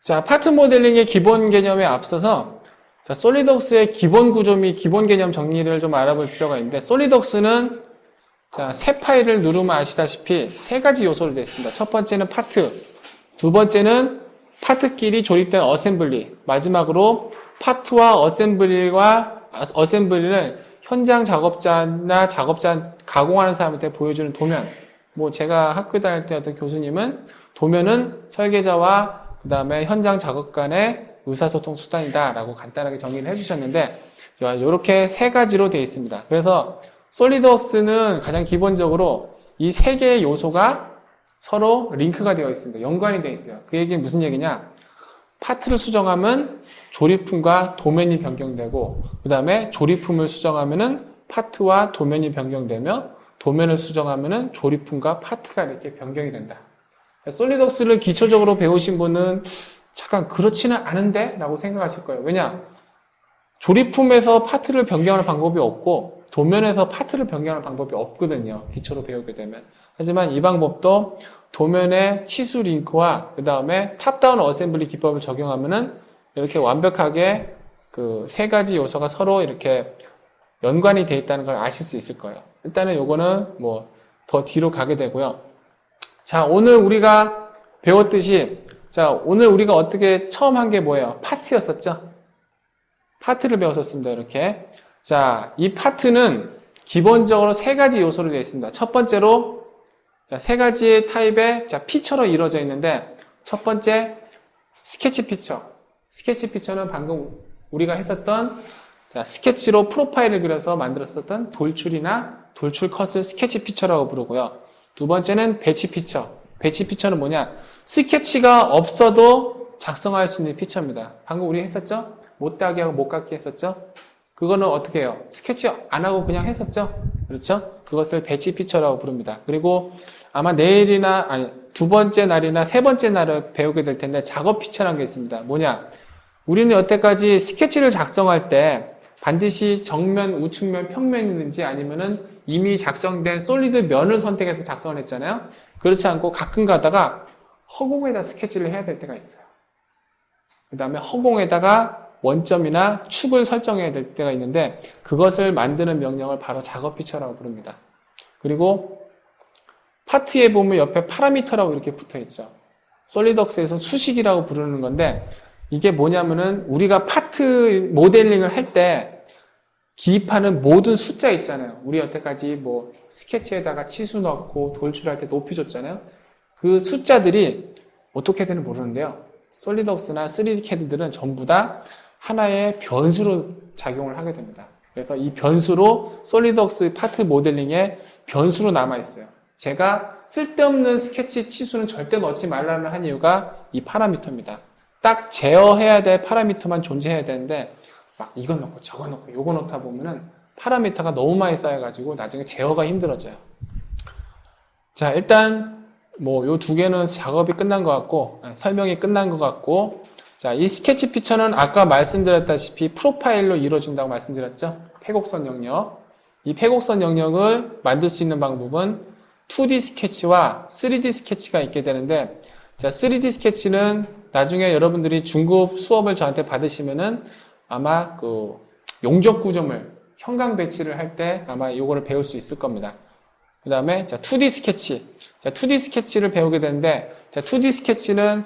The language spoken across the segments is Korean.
자, 파트 모델링의 기본 개념에 앞서서 자, 솔리드웍스의 기본 구조 및 기본 개념 정리를 좀 알아볼 필요가 있는데 솔리드웍스는 자, 새 파일을 누르면 아시다시피 세 가지 요소로 되어 있습니다. 첫 번째는 파트, 두 번째는 파트끼리 조립된 어셈블리, 마지막으로 파트와 어셈블리를 현장 작업자나 작업자 가공하는 사람한테 보여주는 도면. 뭐 제가 학교 다닐 때 어떤 교수님은 도면은 설계자와 그 다음에 현장 작업 간의 의사소통 수단이다 라고 간단하게 정의를 해주셨는데 이렇게 세 가지로 되어 있습니다. 그래서 솔리드웍스는 가장 기본적으로 이 세 개의 요소가 서로 링크가 되어 있습니다. 연관이 되어 있어요. 그 얘기는 무슨 얘기냐? 파트를 수정하면 조립품과 도면이 변경되고 그 다음에 조립품을 수정하면은 파트와 도면이 변경되며 도면을 수정하면은 조립품과 파트가 이렇게 변경이 된다. 솔리드웍스를 기초적으로 배우신 분은 잠깐 그렇지는 않은데? 라고 생각하실 거예요. 왜냐? 조립품에서 파트를 변경하는 방법이 없고 도면에서 파트를 변경하는 방법이 없거든요. 기초로 배우게 되면. 하지만 이 방법도 도면의 치수 링크와 그 다음에 탑다운 어셈블리 기법을 적용하면은 이렇게 완벽하게 그 세 가지 요소가 서로 이렇게 연관이 되어 있다는 걸 아실 수 있을 거예요. 일단은 요거는 뭐 더 뒤로 가게 되고요. 자, 오늘 우리가 배웠듯이 자, 오늘 우리가 어떻게 처음 한 게 뭐예요? 파트였었죠? 파트를 배웠었습니다. 이렇게. 자, 이 파트는 기본적으로 세 가지 요소로 되어 있습니다. 첫 번째로 자, 세 가지의 타입의 자, 피처로 이루어져 있는데 첫 번째 스케치 피처. 스케치 피처는 방금 우리가 했었던 자, 스케치로 프로파일을 그려서 만들었었던 돌출이나 돌출 컷을 스케치 피처라고 부르고요. 두 번째는 배치 피처. 배치 피처는 뭐냐? 스케치가 없어도 작성할 수 있는 피처입니다. 방금 우리 했었죠? 못 따기 하고 못 깎기 했었죠? 그거는 어떻게 해요? 스케치 안 하고 그냥 했었죠? 그렇죠? 그것을 배치 피처라고 부릅니다. 그리고 아마 내일이나 아니 두 번째 날이나 세 번째 날을 배우게 될 텐데 작업 피처라는 게 있습니다. 뭐냐? 우리는 여태까지 스케치를 작성할 때 반드시 정면, 우측면, 평면이든지 아니면은 이미 작성된 솔리드 면을 선택해서 작성을 했잖아요. 그렇지 않고 가끔 가다가 허공에다 스케치를 해야 될 때가 있어요. 그 다음에 허공에다가 원점이나 축을 설정해야 될 때가 있는데 그것을 만드는 명령을 바로 작업 피처라고 부릅니다. 그리고 파트에 보면 옆에 파라미터라고 이렇게 붙어 있죠. 솔리드웍스에서 수식이라고 부르는 건데 이게 뭐냐면은 우리가 파트 모델링을 할 때 기입하는 모든 숫자 있잖아요. 우리 여태까지 뭐 스케치에다가 치수 넣고 돌출할 때 높이 줬잖아요. 그 숫자들이 어떻게 되는지 모르는데요. 솔리드웍스나 3D CAD들은 전부 다 하나의 변수로 작용을 하게 됩니다. 그래서 이 변수로 솔리드웍스 파트 모델링에 변수로 남아있어요. 제가 쓸데없는 스케치 치수는 절대 넣지 말라는 한 이유가 이 파라미터입니다. 딱 제어해야 될 파라미터만 존재해야 되는데 막 이거 넣고 저거 넣고 요거 넣다 보면은 파라미터가 너무 많이 쌓여가지고 나중에 제어가 힘들어져요. 자, 일단 뭐 요 두 개는 작업이 끝난 것 같고 설명이 끝난 것 같고 자, 이 스케치 피처는 아까 말씀드렸다시피 프로파일로 이루어진다고 말씀드렸죠. 폐곡선 영역. 이 폐곡선 영역을 만들 수 있는 방법은 2D 스케치와 3D 스케치가 있게 되는데 자, 3D 스케치는 나중에 여러분들이 중급 수업을 저한테 받으시면은 아마 그 용적 구조물, 형광 배치를 할 때 아마 이거를 배울 수 있을 겁니다. 그 다음에 자, 2D 스케치. 자, 2D 스케치를 배우게 되는데 자, 2D 스케치는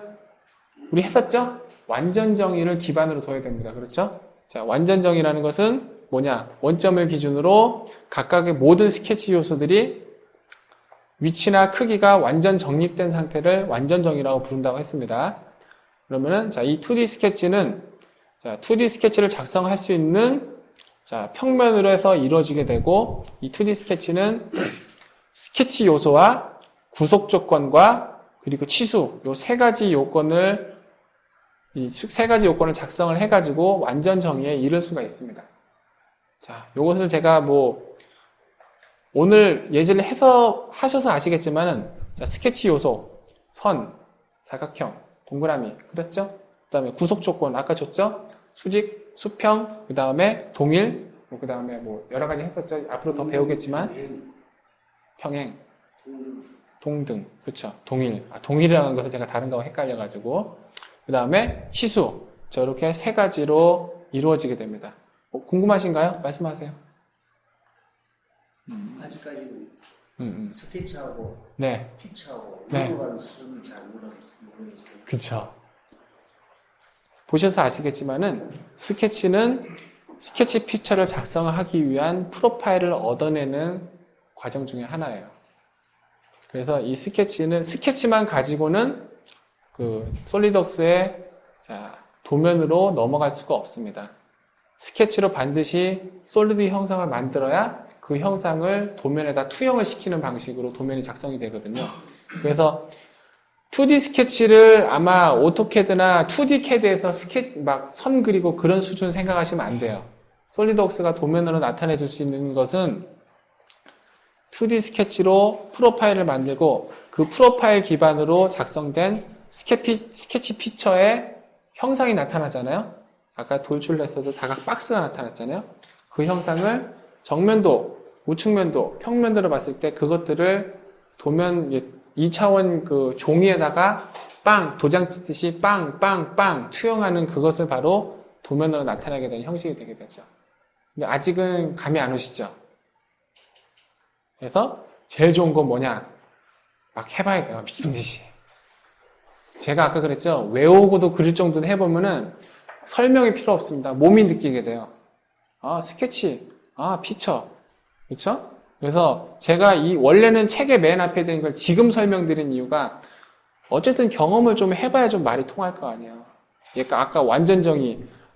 우리 했었죠? 완전 정의를 기반으로 둬야 됩니다. 그렇죠? 자, 완전 정의라는 것은 뭐냐? 원점을 기준으로 각각의 모든 스케치 요소들이 위치나 크기가 완전 정립된 상태를 완전 정의라고 부른다고 했습니다. 그러면은 자, 이 2D 스케치는 자, 2D 스케치를 작성할 수 있는 자, 평면으로 해서 이루어지게 되고 이 2D 스케치는 스케치 요소와 구속 조건과 그리고 치수 요 세 가지 요건을 이 세 가지 요건을 작성을 해가지고 완전 정의에 이를 수가 있습니다. 자, 요것을 제가 뭐 오늘 예제를 해서 하셔서 아시겠지만은 자, 스케치 요소, 선, 사각형, 동그라미, 그렇죠? 그 다음에 구속 조건 아까 줬죠? 수직, 수평, 그 다음에 동일, 그 다음에 뭐 여러 가지 했었죠? 앞으로 더 배우겠지만 평행, 동등, 그쵸? 동일. 동일이라는 것을 제가 다른 거하고 헷갈려가지고 그 다음에 치수. 저렇게 세 가지로 이루어지게 됩니다. 궁금하신가요? 말씀하세요. 아직까지는 스케치하고 네. 피치하고 네. 넘어가는 수준을 잘 모르겠어요. 그쵸. 보셔서 아시겠지만은 스케치는 스케치 피처를 작성하기 위한 프로파일을 얻어내는 과정 중에 하나예요. 그래서 이 스케치만 가지고는 그 솔리드웍스의 도면으로 넘어갈 수가 없습니다. 스케치로 반드시 솔리드 형상을 만들어야 그 형상을 도면에다 투영을 시키는 방식으로 도면이 작성이 되거든요. 그래서 2D 스케치를 아마 오토캐드나 2D 캐드에서 막 선 그리고 그런 수준 생각하시면 안 돼요. 솔리드웍스가 도면으로 나타내 줄 수 있는 것은 2D 스케치로 프로파일을 만들고 그 프로파일 기반으로 작성된 스케치 피처의 형상이 나타나잖아요. 아까 돌출했어도 사각 박스가 나타났잖아요. 그 형상을 정면도, 우측면도, 평면도로 봤을 때 그것들을 도면 2차원 그 종이에다가 빵, 도장 찍듯이 빵, 빵, 빵 투영하는 그것을 바로 도면으로 나타나게 되는 형식이 되게 되죠. 근데 아직은 감이 안 오시죠? 그래서 제일 좋은 건 뭐냐? 막 해봐야 돼요. 미친 듯이. 제가 아까 그랬죠? 외우고도 그릴 정도는 해보면은 설명이 필요 없습니다. 몸이 느끼게 돼요. 아, 스케치. 아, 피처. 그쵸? 그래서 제가 원래는 책의 맨 앞에 있는 걸 지금 설명드린 이유가 어쨌든 경험을 좀 해봐야 좀 말이 통할 거 아니에요. 아까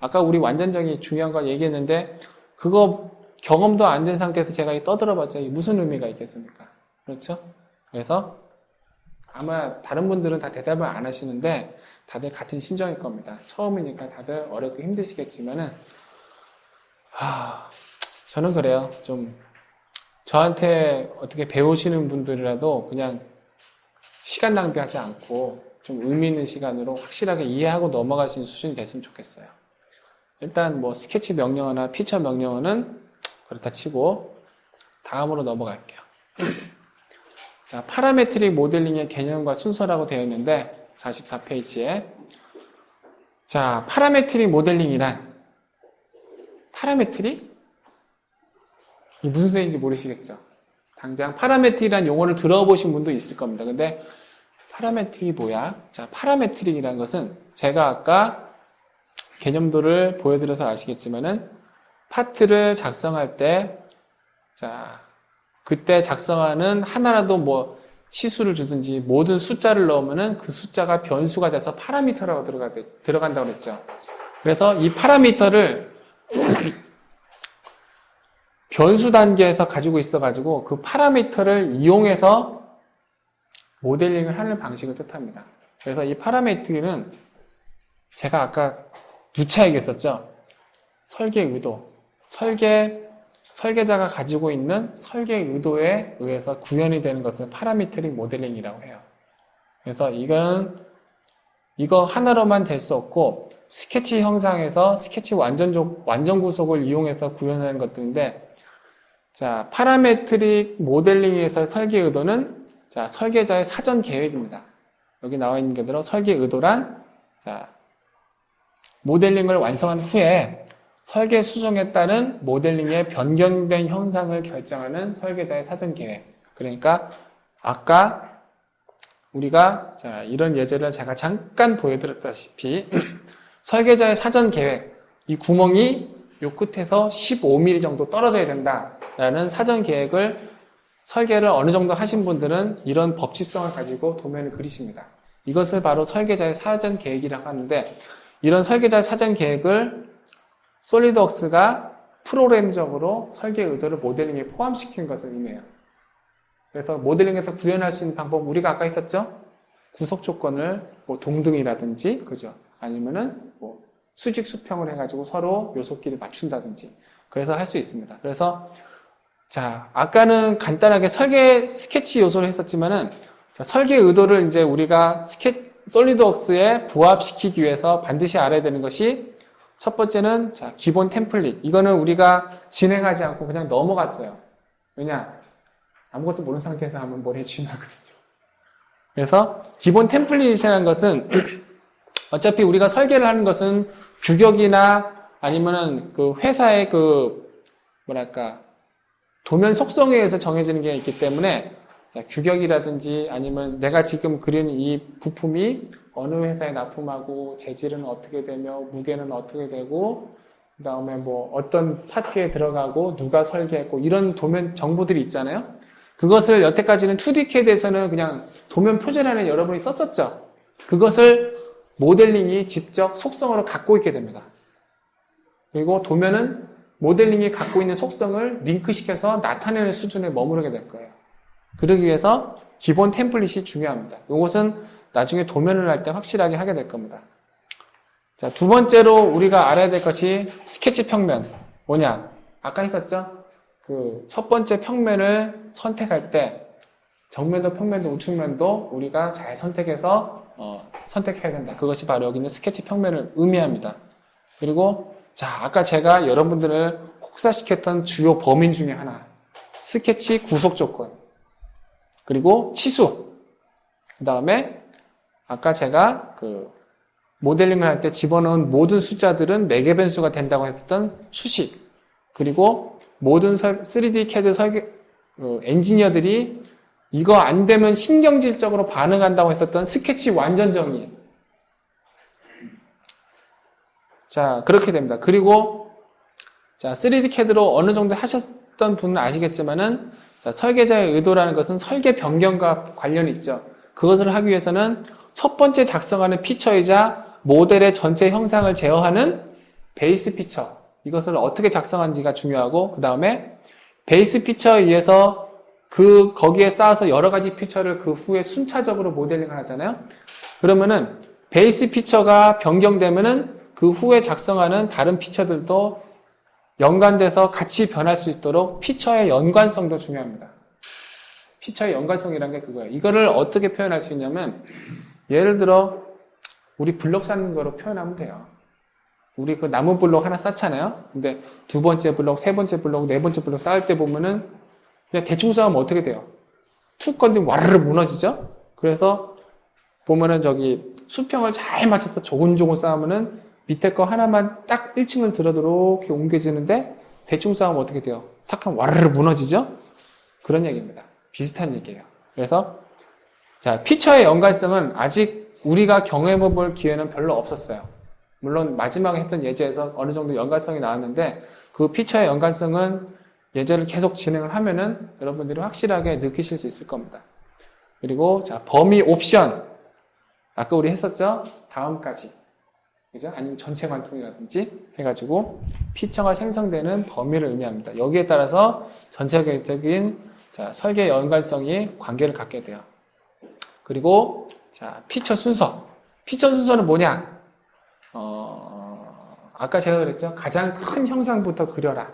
아까 우리 완전정의 중요한 걸 얘기했는데 그거 경험도 안 된 상태에서 제가 떠들어봤자 무슨 의미가 있겠습니까? 그렇죠? 그래서 아마 다른 분들은 다 대답을 안 하시는데 다들 같은 심정일 겁니다. 처음이니까 다들 어렵고 힘드시겠지만은 저는 그래요. 좀 저한테 어떻게 배우시는 분들이라도 그냥 시간 낭비하지 않고 좀 의미 있는 시간으로 확실하게 이해하고 넘어갈 수 있는 수준이 됐으면 좋겠어요. 일단 뭐 스케치 명령어나 피처 명령어는 그렇다 치고 다음으로 넘어갈게요. 자, 파라메트릭 모델링의 개념과 순서라고 되어 있는데 44페이지에 자, 파라메트릭 모델링이란 파라메트릭? 이 무슨 소리인지 모르시겠죠? 당장 파라메트릭이란 용어를 들어보신 분도 있을 겁니다. 근데 파라메트릭이 뭐야? 자, 파라메트릭이란 것은 제가 아까 개념도를 보여드려서 아시겠지만은 파트를 작성할 때 자, 그때 작성하는 하나라도 뭐 치수를 주든지 모든 숫자를 넣으면은 그 숫자가 변수가 돼서 파라미터라고 들어간다고 그랬죠. 그래서 이 파라미터를 변수 단계에서 가지고 있어가지고 그 파라미터를 이용해서 모델링을 하는 방식을 뜻합니다. 그래서 이 파라메트릭은 제가 아까 누차 얘기했었죠. 설계 의도. 설계자가 가지고 있는 설계 의도에 의해서 구현이 되는 것을 파라메트릭 모델링이라고 해요. 그래서 이거 하나로만 될 수 없고 스케치 형상에서 스케치 완전 구속을 이용해서 구현하는 것들인데 자, 파라메트릭 모델링에서 설계 의도는 자, 설계자의 사전 계획입니다. 여기 나와 있는 게대로 설계 의도란 자, 모델링을 완성한 후에 설계 수정에 따른 모델링의 변경된 형상을 결정하는 설계자의 사전 계획. 그러니까 아까 우리가 자, 이런 예제를 제가 잠깐 보여드렸다시피 설계자의 사전 계획, 이 구멍이 요 끝에서 15mm 정도 떨어져야 된다라는 사전 계획을 설계를 어느 정도 하신 분들은 이런 법칙성을 가지고 도면을 그리십니다. 이것을 바로 설계자의 사전 계획이라고 하는데 이런 설계자의 사전 계획을 솔리드웍스가 프로그램적으로 설계 의도를 모델링에 포함시킨 것을 의미해요. 그래서 모델링에서 구현할 수 있는 방법 우리가 아까 했었죠? 구속 조건을 뭐 동등이라든지 그죠? 아니면은 뭐 수직 수평을 해가지고 서로 요소끼리 맞춘다든지 그래서 할 수 있습니다. 그래서 자 아까는 간단하게 스케치 요소를 했었지만은 자, 설계 의도를 이제 우리가 솔리드웍스에 부합시키기 위해서 반드시 알아야 되는 것이 첫 번째는 자, 기본 템플릿. 이거는 우리가 진행하지 않고 그냥 넘어갔어요. 왜냐? 아무것도 모르는 상태에서 하면 뭘 해주면 하거든요. 그래서 기본 템플릿이라는 것은 어차피 우리가 설계를 하는 것은 규격이나 아니면은 그 회사의 뭐랄까, 도면 속성에 의해서 정해지는 게 있기 때문에, 자, 규격이라든지 아니면 내가 지금 그리는 이 부품이 어느 회사에 납품하고 재질은 어떻게 되며 무게는 어떻게 되고 그 다음에 뭐 어떤 파트에 들어가고 누가 설계했고 이런 도면 정보들이 있잖아요. 그것을 여태까지는 2D CAD에서는 그냥 도면 표준안에 여러분이 썼었죠. 그것을 모델링이 직접 속성으로 갖고 있게 됩니다. 그리고 도면은 모델링이 갖고 있는 속성을 링크시켜서 나타내는 수준에 머무르게 될 거예요. 그러기 위해서 기본 템플릿이 중요합니다. 이것은 나중에 도면을 할 때 확실하게 하게 될 겁니다. 자, 두 번째로 우리가 알아야 될 것이 스케치 평면. 뭐냐? 아까 했었죠? 그 첫 번째 평면을 선택할 때 정면도 평면도 우측면도 우리가 잘 선택해서 선택해야 된다. 그것이 바로 여기 있는 스케치 평면을 의미합니다. 그리고 자, 아까 제가 여러분들을 혹사시켰던 주요 범인 중에 하나. 스케치 구속 조건. 그리고 치수. 그 다음에 아까 제가 그 모델링을 할 때 집어넣은 모든 숫자들은 매개 변수가 된다고 했었던 수식. 그리고 모든 3D CAD 설계 엔지니어들이 이거 안 되면 신경질적으로 반응한다고 했었던 스케치 완전 정의. 자, 그렇게 됩니다. 그리고 자, 3D CAD로 어느 정도 하셨던 분은 아시겠지만은 자, 설계자의 의도라는 것은 설계 변경과 관련이 있죠. 그것을 하기 위해서는 첫 번째 작성하는 피처이자 모델의 전체 형상을 제어하는 베이스 피처. 이것을 어떻게 작성하는지가 중요하고, 그 다음에 베이스 피처에 의해서 거기에 쌓아서 여러 가지 피처를 그 후에 순차적으로 모델링을 하잖아요. 그러면은 베이스 피처가 변경되면은 그 후에 작성하는 다른 피처들도 연관돼서 같이 변할 수 있도록 피처의 연관성도 중요합니다. 피처의 연관성이라는 게 그거예요. 이거를 어떻게 표현할 수 있냐면, 예를 들어 우리 블록 쌓는 거로 표현하면 돼요. 우리 그 나무 블록 하나 쌓잖아요. 근데 두 번째 블록, 세 번째 블록, 네 번째 블록 쌓을 때 보면은 그냥 대충 쌓으면 어떻게 돼요? 툭 건드리면 와르르 무너지죠? 그래서 보면은 저기 수평을 잘 맞춰서 조곤조곤 쌓으면은 밑에 거 하나만 딱 1층을 들어도 이렇게 옮겨지는데 대충 쌓으면 어떻게 돼요? 탁 하면 와르르 무너지죠? 그런 얘기입니다. 비슷한 얘기예요. 그래서 자, 피처의 연관성은 아직 우리가 경험해볼 기회는 별로 없었어요. 물론 마지막에 했던 예제에서 어느 정도 연관성이 나왔는데 그 피처의 연관성은 예제를 계속 진행을 하면은 여러분들이 확실하게 느끼실 수 있을 겁니다. 그리고 자, 범위 옵션. 아까 우리 했었죠? 다음까지. 그죠? 아니면 전체 관통이라든지 해가지고 피처가 생성되는 범위를 의미합니다. 여기에 따라서 전체적인 자, 설계 연관성이 관계를 갖게 돼요. 그리고 자, 피처 순서. 피처 순서는 뭐냐? 아까 제가 그랬죠? 가장 큰 형상부터 그려라.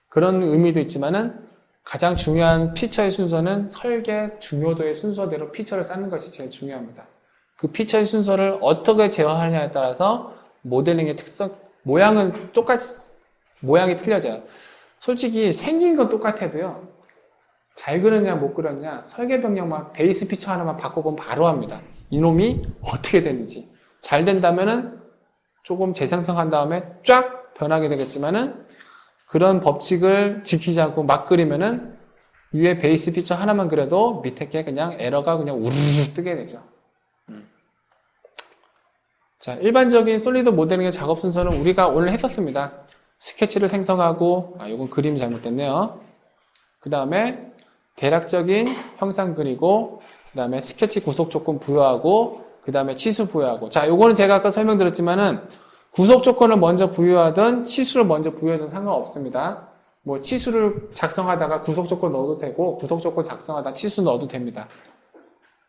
그런 의미도 있지만은 가장 중요한 피처의 순서는 설계 중요도의 순서대로 피처를 쌓는 것이 제일 중요합니다. 그 피처의 순서를 어떻게 제어하느냐에 따라서 모델링의 특성, 모양은 똑같이, 모양이 틀려져요. 솔직히 생긴 건 똑같아도요. 잘 그렸냐 못 그렸냐 설계 변경만 베이스 피처 하나만 바꿔보면 바로 합니다. 이놈이 어떻게 되는지. 잘 된다면은 조금 재생성한 다음에 쫙 변하게 되겠지만은 그런 법칙을 지키지 않고 막 그리면은 위에 베이스 피처 하나만 그려도 밑에 게 그냥 에러가 그냥 우르르 뜨게 되죠. 자, 일반적인 솔리드 모델링의 작업 순서는 우리가 오늘 했었습니다. 스케치를 생성하고, 이건 그림이 잘못됐네요. 그 다음에 대략적인 형상 그리고, 그 다음에 스케치 구속 조건 부여하고, 그 다음에 치수 부여하고. 자, 요거는 제가 아까 설명드렸지만은 구속 조건을 먼저 부여하든 치수를 먼저 부여하든 상관없습니다. 뭐 치수를 작성하다가 구속 조건 넣어도 되고 구속 조건 작성하다가 치수 넣어도 됩니다.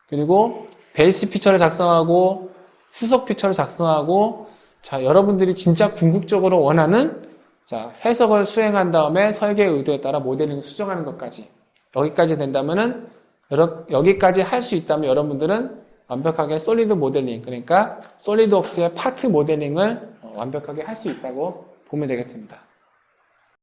그리고 베이스 피처를 작성하고 후속 피처를 작성하고 자, 여러분들이 진짜 궁극적으로 원하는 자, 해석을 수행한 다음에 설계 의도에 따라 모델링을 수정하는 것까지 여기까지 된다면은 여기까지 할 수 있다면 여러분들은 완벽하게 솔리드 모델링, 그러니까 솔리드웍스의 파트 모델링을 완벽하게 할 수 있다고 보면 되겠습니다.